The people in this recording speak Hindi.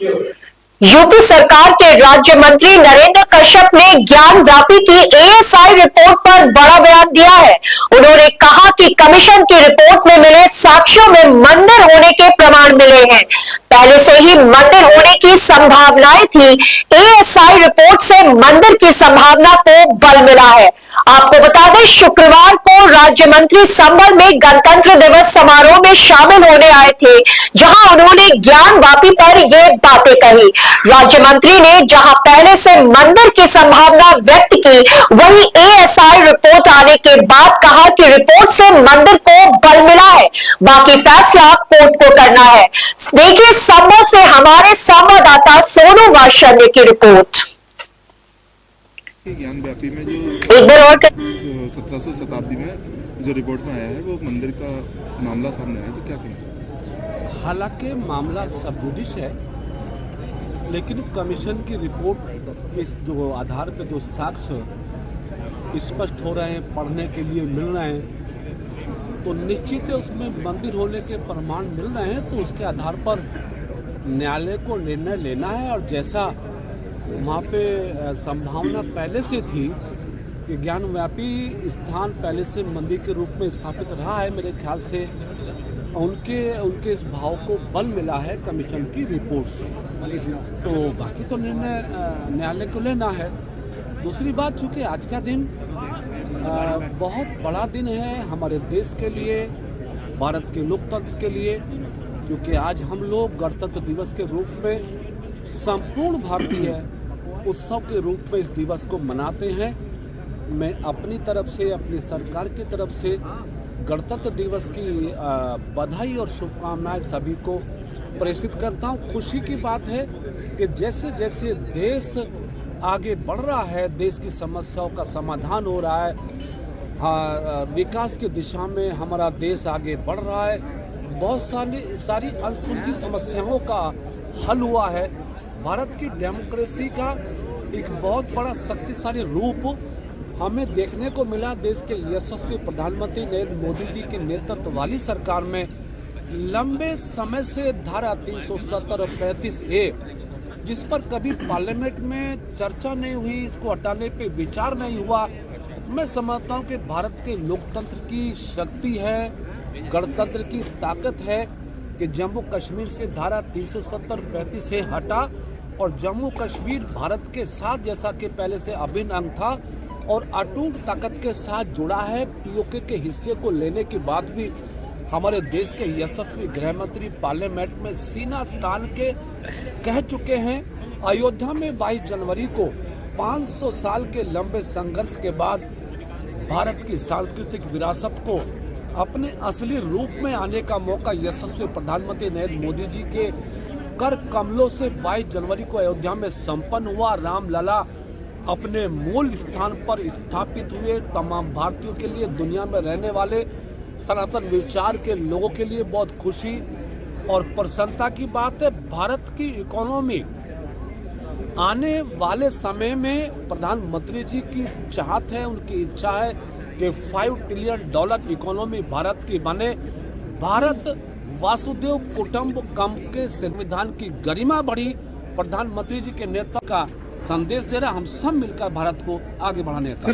यूपी सरकार के राज्य मंत्री नरेंद्र कश्यप ने ज्ञान व्यापी की एएसआई रिपोर्ट पर बड़ा बयान दिया है। उन्होंने कहा कि कमीशन की रिपोर्ट में मिले साक्ष्यों में मंदिर होने के प्रमाण मिले हैं। पहले से ही मंदिर होने की संभावनाएं थी। एएसआई रिपोर्ट से मंदिर की संभावना को बल मिला है। आपको बता दें, शुक्रवार को राज्य मंत्री संभल में गणतंत्र दिवस समारोह में शामिल होने आए थे, जहां उन्होंने ज्ञान वापी पर ये बातें कही। राज्य मंत्री ने जहां पहले से मंदिर की संभावना व्यक्त की, वहीं एएसआई रिपोर्ट आने के बाद कहा कि रिपोर्ट से मंदिर को बल मिला है, बाकी फैसला कोर्ट को करना है। देखिए संभल से हमारे संवाददाता सोनू वात्सल्य की रिपोर्ट। ज्ञान व्यापी में जो एक बार और 1700 शताब्दी में जो रिपोर्ट में आया है वो मंदिर का मामला सामने आया, तो क्या कहना? हालांकि मामला सब जुडिश है, लेकिन कमीशन की रिपोर्ट के जो आधार पर जो साक्ष्य स्पष्ट हो रहे हैं, पढ़ने के लिए मिल रहे हैं, तो निश्चित है उसमें मंदिर होने के प्रमाण मिल रहे हैं। तो उसके आधार पर न्यायालय को निर्णय लेना है। और जैसा वहाँ पे संभावना पहले से थी कि ज्ञान व्यापी स्थान पहले से मंदिर के रूप में स्थापित रहा है, मेरे ख्याल से उनके इस भाव को बल मिला है कमीशन की रिपोर्ट से। तो बाकी तो निर्णय न्यायालय को लेना है। दूसरी बात, चूँकि आज का दिन बहुत बड़ा दिन है हमारे देश के लिए, भारत के लोकतंत्र के लिए, क्योंकि आज हम लोग गणतंत्र दिवस के रूप में संपूर्ण भारतीय उत्सव के रूप में इस दिवस को मनाते हैं। मैं अपनी तरफ से, अपनी सरकार की तरफ से गणतंत्र दिवस की बधाई और शुभकामनाएं सभी को प्रेषित करता हूं। खुशी की बात है कि जैसे जैसे देश आगे बढ़ रहा है, देश की समस्याओं का समाधान हो रहा है, विकास की दिशा में हमारा देश आगे बढ़ रहा है, बहुत सारी अनसुलझी समस्याओं का हल हुआ है। भारत की डेमोक्रेसी का एक बहुत बड़ा शक्तिशाली रूप हमें देखने को मिला देश के यशस्वी प्रधानमंत्री नरेंद्र मोदी जी के नेतृत्व वाली सरकार में। लंबे समय से धारा 370 और 35A, जिस पर कभी पार्लियामेंट में चर्चा नहीं हुई, इसको हटाने पे विचार नहीं हुआ। मैं समझता हूँ कि भारत के लोकतंत्र की शक्ति है, गणतंत्र की ताकत है कि जम्मू कश्मीर से धारा 370 35A हटा और जम्मू कश्मीर भारत के साथ, जैसा कि पहले से अभिन्न अंग था और अटूट ताकत के साथ जुड़ा है। पीओके के हिस्से को लेने के बाद भी हमारे देश के यशस्वी गृह मंत्री पार्लियामेंट में सीना तान के कह चुके हैं। अयोध्या में 22 जनवरी को 500 साल के लंबे संघर्ष के बाद भारत की सांस्कृतिक विरासत को अपने असली रूप में आने का मौका यशस्वी प्रधानमंत्री नरेंद्र मोदी जी के कर कमलों से 22 जनवरी को अयोध्या में संपन्न हुआ। रामलला अपने मूल स्थान पर स्थापित हुए। तमाम भारतीयों के लिए, दुनिया में रहने वाले सनातन विचार के लोगों के लिए बहुत खुशी और प्रसन्नता की बात है। भारत की इकोनॉमी आने वाले समय में प्रधानमंत्री जी की चाहत है, उनकी इच्छा है कि $5 ट्रिलियन इकोनॉमी भारत की बने। भारत वासुदेव कुटुंबकम के संविधान की गरिमा बढ़ी। प्रधानमंत्री जी के नेतृत्व का संदेश दे रहा, हम सब मिलकर भारत को आगे बढ़ाने का